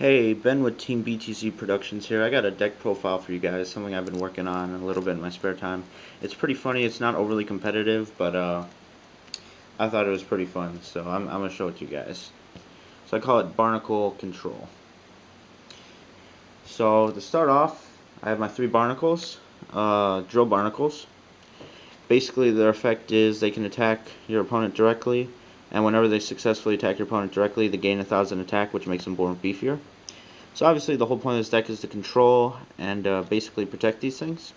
Hey, Ben with Team BTC Productions here. I got a deck profile for you guys, something I've been working on a little bit in my spare time. It's pretty funny. It's not overly competitive, but I thought it was pretty fun, so I'm going to show it to you guys. So I call it Barnacle Control. So to start off, I have my three barnacles, drill barnacles. Basically, their effect is they can attack your opponent directly, and whenever they successfully attack your opponent directly, they gain 1,000 attack, which makes them more beefier. So obviously the whole point of this deck is to control and basically protect these things.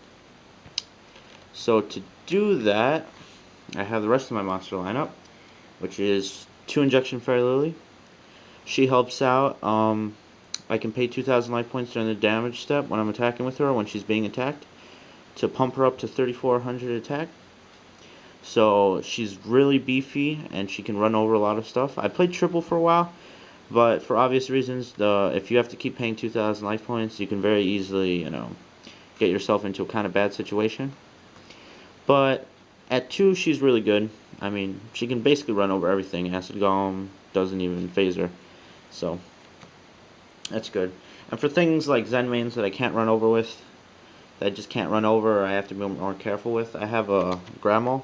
So to do that, I have the rest of my monster lineup, which is 2 Injection Fairy Lily. She helps out. I can pay 2,000 life points during the damage step when I'm attacking with her or when she's being attacked to pump her up to 3,400 attack. So she's really beefy and she can run over a lot of stuff. I played triple for a while, but for obvious reasons, if you have to keep paying 2,000 life points, you can very easily, get yourself into a kind of bad situation. But at 2, she's really good. I mean, she can basically run over everything. Acid Golem doesn't even phase her. So, that's good. And for things like Zen mains that I can't run over with, that I just can't run over, or I have to be more careful with, I have a Gramo.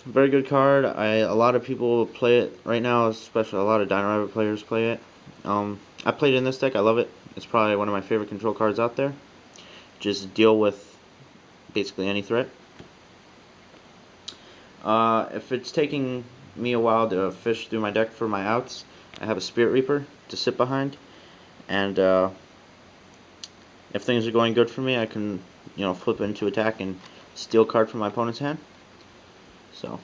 Very good card. A lot of people play it right now, especially a lot of Dino Rabbit players play it. I played in this deck. I love it. It's probably one of my favorite control cards out there. Just deal with basically any threat. If it's taking me a while to fish through my deck for my outs, I have a Spirit Reaper to sit behind, and if things are going good for me, I can flip into attack and steal a card from my opponent's hand. So,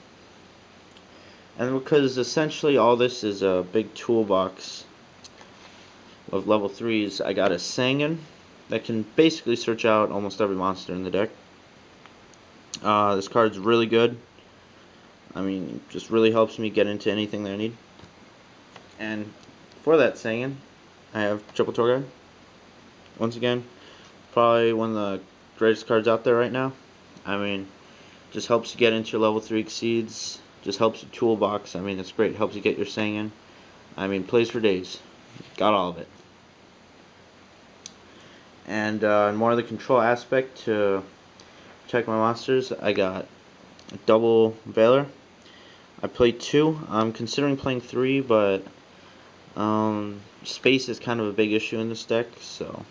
and because essentially all this is a big toolbox of level 3s, I got a Sangan that can basically search out almost every monster in the deck. This card's really good. I mean, just really helps me get into anything that I need. And for that Sangan, I have Triple Tour Guide. Once again, probably one of the greatest cards out there right now. I mean, just helps you get into your level 3 exceeds. Just helps your toolbox. I mean, it's great. Helps you get your Sangan. I mean, plays for days. Got all of it. And more of the control aspect to protect my monsters, I got a double Veiler. I played 2. I'm considering playing 3, but space is kind of a big issue in this deck, so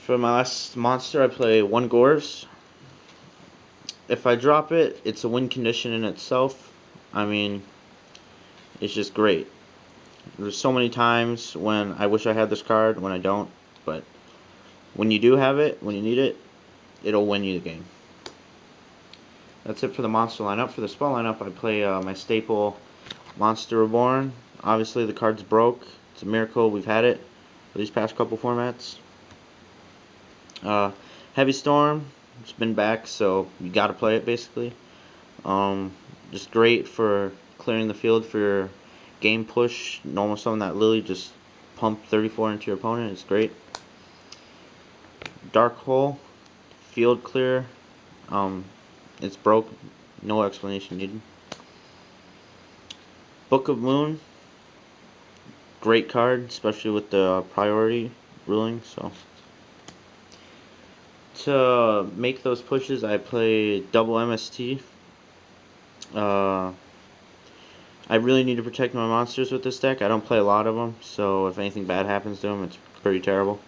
for my last monster I play 1 Gores. If I drop it, it's a win condition in itself. I mean, it's just great. There's so many times when I wish I had this card, when I don't, but when you do have it, when you need it, it'll win you the game. That's it for the monster lineup. For the spell lineup, I play my staple Monster Reborn. Obviously, the card's broke. It's a miracle we've had it for these past couple formats. Heavy Storm, it's been back, so you gotta play it basically. Just great for clearing the field for your game push. Normal summon that Lily, just pump 34 into your opponent. It's great. Dark Hole, field clear. It's broke, no explanation needed. Book of Moon, great card, especially with the priority ruling. So to make those pushes, I play double MST. I really need to protect my monsters with this deck. I don't play a lot of them, so if anything bad happens to them, it's pretty terrible.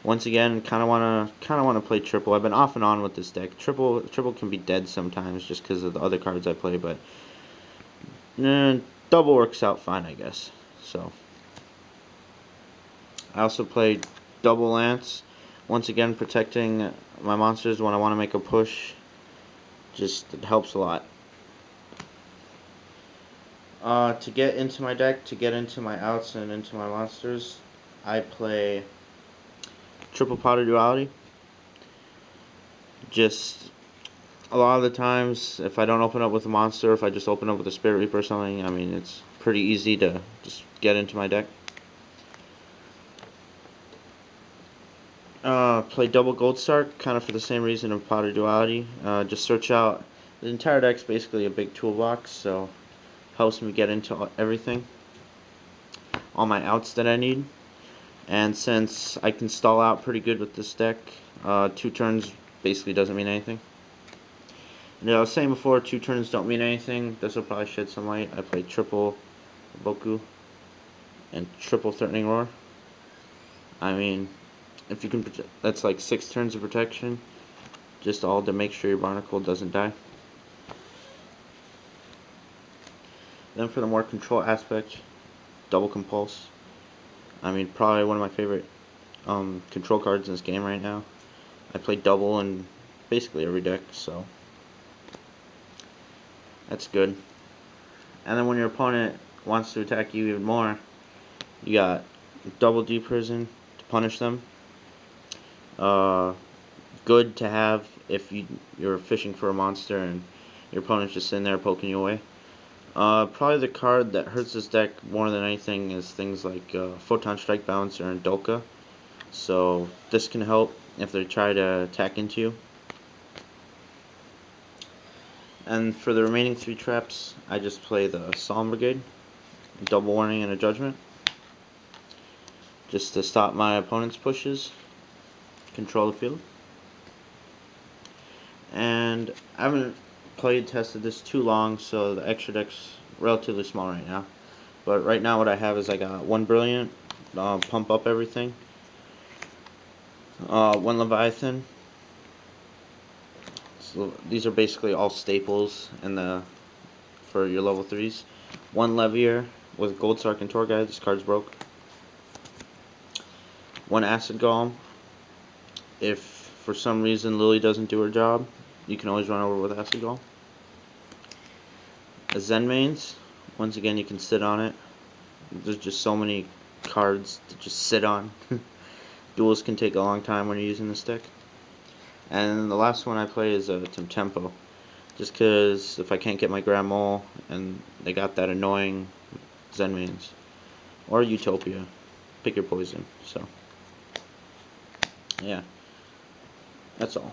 Once again, kind of wanna play triple. I've been off and on with this deck. Triple can be dead sometimes just because of the other cards I play, but double works out fine, I guess. So I also play double Lance. Once again, protecting my monsters when I want to make a push. Just it helps a lot. To get into my deck, to get into my outs and into my monsters, I play Triple Pot of Duality. Just a lot of the times, if I don't open up with a monster, if I just open up with a Spirit Reaper or something, I mean, it's pretty easy to just get into my deck. Play double Gold Start, kind of for the same reason of Pot of Duality. Just search out, the entire deck's basically a big toolbox, so helps me get into everything, all my outs that I need. And since I can stall out pretty good with this deck, 2 turns basically doesn't mean anything. And I was saying before, 2 turns don't mean anything. This will probably shed some light. I played triple Boku and triple Threatening Roar. I mean, if you can, that's like 6 turns of protection, just all to make sure your Barnacle doesn't die. Then for the more control aspect, double Compulse. I mean, probably one of my favorite control cards in this game right now. I play double in basically every deck, so that's good. And then when your opponent wants to attack you even more, you got double D Prison to punish them. Good to have if you're fishing for a monster and your opponent's just sitting there poking you away. Probably the card that hurts this deck more than anything is things like Photon Strike Bouncer and Dolka. So this can help if they try to attack into you. And for the remaining 3 traps, I just play the Solemn Brigade, Double Warning, and a Judgment, just to stop my opponent's pushes, control the field. And I haven't tested this too long, so the extra deck's relatively small right now. But right now what I have is I got 1 Brilliant, pump up everything, 1 Leviathan. So these are basically all staples for your level 3s. 1 Levier with Gold Star Contour Guide, this card's broke. 1 Acid Golem. If for some reason Lily doesn't do her job, you can always run over with Acid Golem. A Zen Mains. Once again, you can sit on it. There's just so many cards to just sit on. Duels can take a long time when you're using this deck. And the last one I play is Tempo. Just because if I can't get my Grand Mole and they got that annoying Zen Mains. Or Utopia. Pick your poison. So, yeah. That's all.